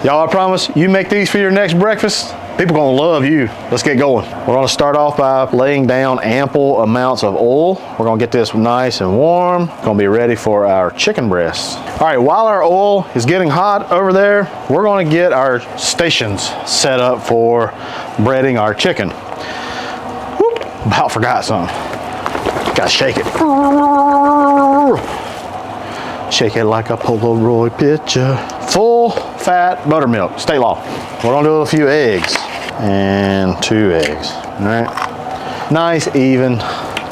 Y'all, I promise, you make these for your next breakfast, people gonna love you. Let's get going. We're gonna start off by laying down ample amounts of oil. We're gonna get this nice and warm. Gonna be ready for our chicken breasts. All right, while our oil is getting hot over there, we're gonna get our stations set up for breading our chicken. Whoop, about forgot something. Gotta shake it. Shake it like a Polaroid picture. Full fat buttermilk, state law. We're gonna do a few eggs and 2 eggs, all right? Nice even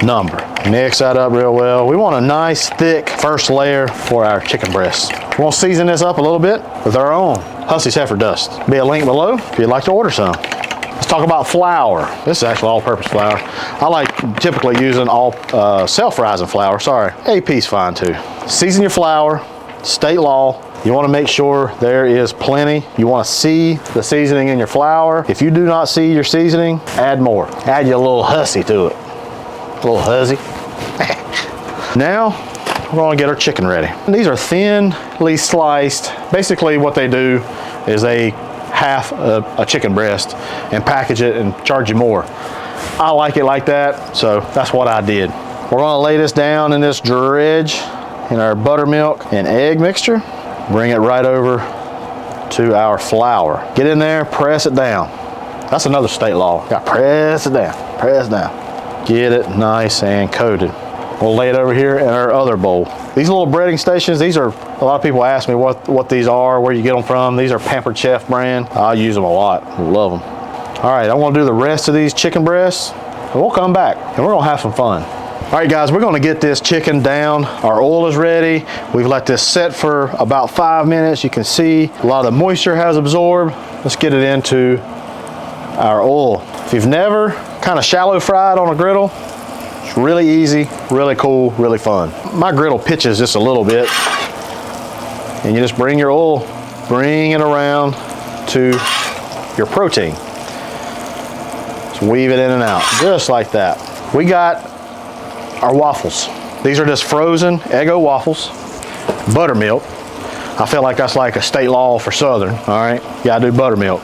number. Mix that up real well. We want a nice thick first layer for our chicken breast. We're gonna season this up a little bit with our own Hussey's heifer dust. Be a link below if you'd like to order some. Let's talk about flour. This is actually all-purpose flour. I like typically using all self-rising flour, sorry. AP's fine too. Season your flour, state law. You want to make sure there is plenty. You want to see the seasoning in your flour. If you do not see your seasoning, add more. Add your little Hussey to it. A little Hussey. Now, we're going to get our chicken ready. These are thinly sliced. Basically what they do is they half a chicken breast and package it and charge you more. I like it like that, so that's what I did. We're going to lay this down in this dredge in our buttermilk and egg mixture. Bring it right over to our flour. Get in there, press it down. That's another state law. Got to press it down, press it down. Get it nice and coated. We'll lay it over here in our other bowl. These little breading stations, these are, a lot of people ask me what these are, where you get them from. These are Pampered Chef brand. I use them a lot, love them. All right, I'm gonna do the rest of these chicken breasts, and we'll come back, and we're gonna have some fun. All right, guys, we're gonna get this chicken down. Our oil is ready. We've let this set for about 5 minutes. You can see a lot of the moisture has absorbed. Let's get it into our oil. If you've never kind of shallow fried on a griddle, it's really easy, really cool, really fun. My griddle pitches just a little bit, and you just bring your oil, bring it around to your protein. Just weave it in and out, just like that. We got our waffles. These are just frozen Eggo waffles, buttermilk. I feel like that's like a state law for Southern, all right? You gotta do buttermilk.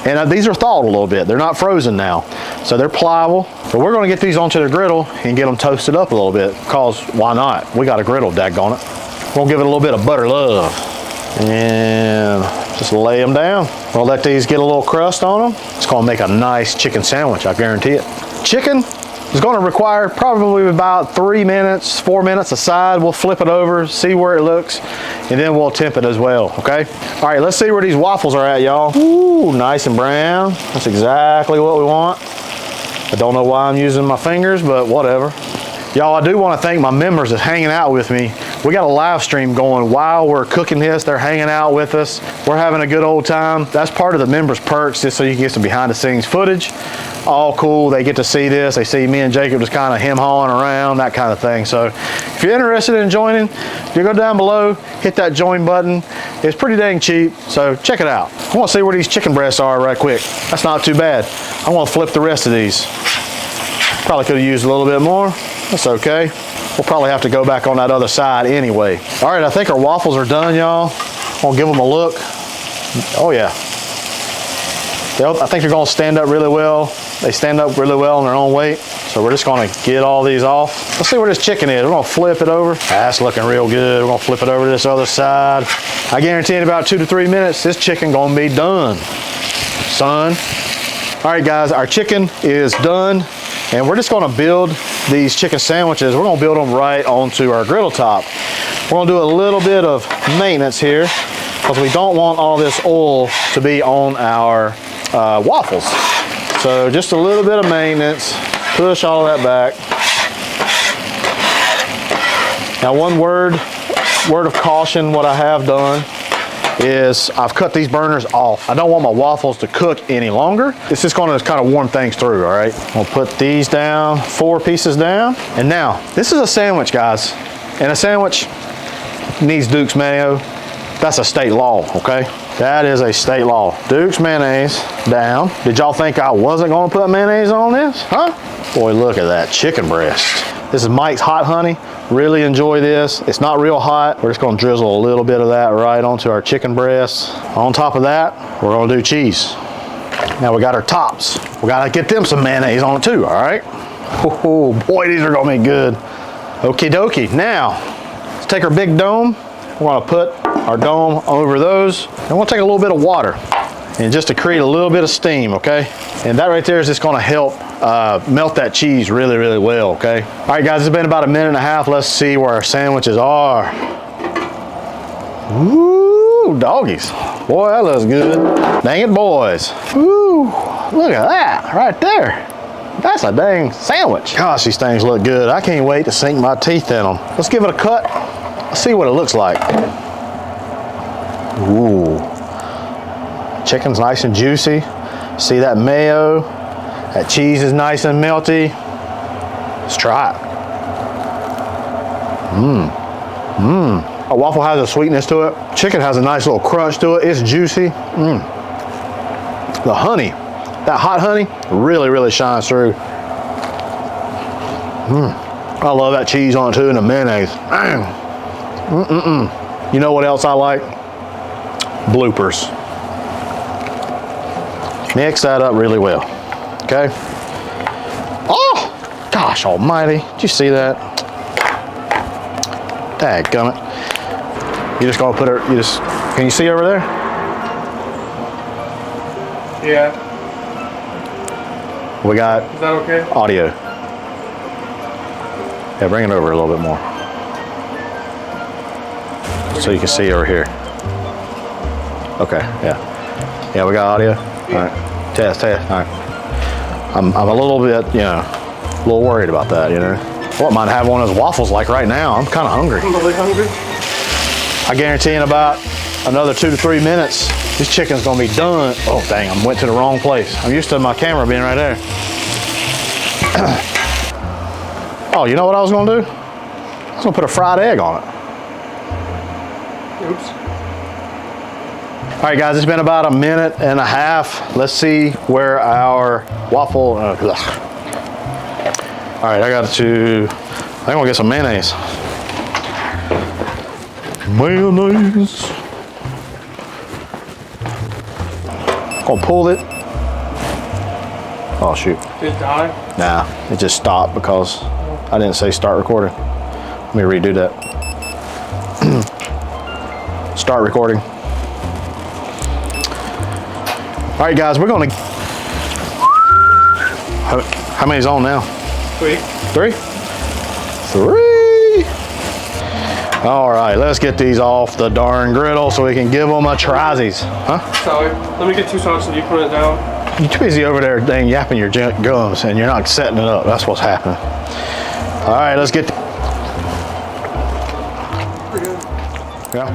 And these are thawed a little bit. They're not frozen now, so they're pliable. But we're gonna get these onto the griddle and get them toasted up a little bit, because why not? We got a griddle, daggone it. We're gonna give it a little bit of butter love. And just lay them down. We'll let these get a little crust on them. It's gonna make a nice chicken sandwich, I guarantee it. Chicken is going to require probably about 3 minutes, 4 minutes aside. We'll flip it over, see where it looks, and then we'll temp it as well, okay? All right, let's see where these waffles are at, y'all. Ooh, nice and brown. That's exactly what we want. I don't know why I'm using my fingers, but whatever. Y'all, I do want to thank my members that's hanging out with me. We got a live stream going while we're cooking this. They're hanging out with us. We're having a good old time. That's part of the members' perks, just so you can get some behind the scenes footage. All cool, they get to see this. They see me and Jacob just kind of hem-hawing around, that kind of thing. So if you're interested in joining, you go down below, hit that join button. It's pretty dang cheap, so check it out. I want to see where these chicken breasts are right quick. That's not too bad. I want to flip the rest of these. Probably could have used a little bit more. That's okay. We'll probably have to go back on that other side anyway. All right, I think our waffles are done, y'all. I'll give them a look. Oh yeah. I think they're gonna stand up really well. They stand up really well on their own weight. So we're just gonna get all these off. Let's see where this chicken is. We're gonna flip it over. That's looking real good. We're gonna flip it over to this other side. I guarantee in about 2 to 3 minutes, this chicken gonna be done, son. All right, guys, our chicken is done. And we're just gonna build these chicken sandwiches. We're gonna build them right onto our griddle top. We're gonna do a little bit of maintenance here, because we don't want all this oil to be on our waffles. So just a little bit of maintenance, push all that back. Now one word of caution, what I have done is I've cut these burners off. I don't want my waffles to cook any longer. It's just gonna kind of warm things through, all right? I'll put these down, 4 pieces down. And now, this is a sandwich, guys. And a sandwich needs Duke's mayo. That's a state law, okay? That is a state law. Duke's mayonnaise down. Did y'all think I wasn't gonna put mayonnaise on this, huh? Boy, look at that chicken breast. This is Mike's Hot Honey. Really enjoy this. It's not real hot. We're just gonna drizzle a little bit of that right onto our chicken breasts. On top of that, we're gonna do cheese. Now we got our tops. We gotta get them some mayonnaise on it too, all right? Oh boy, these are gonna be good. Okie dokie. Now, let's take our big dome. We're gonna put our dome over those. And we'll take a little bit of water and just to create a little bit of steam, okay? And that right there is just gonna help melt that cheese really, really well, okay? All right, guys, it's been about a minute and a half. Let's see where our sandwiches are. Ooh, doggies. Boy, that looks good. Dang it, boys. Ooh, look at that right there. That's a dang sandwich. Gosh, these things look good. I can't wait to sink my teeth in them. Let's give it a cut. Let's see what it looks like. Ooh. Chicken's nice and juicy. See that mayo? That cheese is nice and melty. Let's try it. A waffle has a sweetness to it. Chicken has a nice little crunch to it. It's juicy. The honey, that hot honey, really, really shines through. I love that cheese on it too and the mayonnaise. You know what else I like? Bloopers. Mix that up really well, okay? Oh, gosh almighty, did you see that? Dadgummit. You just gonna put her, can you see over there? Yeah. We got Is that okay? audio. Yeah, bring it over a little bit more. So you can see over here. Okay, yeah. Yeah, we got audio? All right, test, all right. I'm a little bit, you know, a little worried about that, you know. I wouldn't mind having one of those waffles like right now. I'm kind of hungry. I'm really hungry. I guarantee in about another 2 to 3 minutes, this chicken's gonna be done. Oh, dang, I went to the wrong place. I'm used to my camera being right there. Oh, you know what I was gonna do? I was gonna put a fried egg on it. Oops. All right, guys, it's been about a minute and a half. Let's see where our waffle, all right, I'm gonna get some mayonnaise. Mayonnaise. Gonna pull it. Oh, shoot. Did it die? Nah, it just stopped because I didn't say start recording. Let me redo that. Start recording. All right, guys, we're gonna. How many's on now? 3. 3? 3. All right, let's get these off the darn griddle so we can give them a trysies. Huh? Sorry, let me get 2 sauces and you put it down. You're too busy over there dang yapping your gums and you're not setting it up. That's what's happening. All right, let's get. Pretty good. Yeah.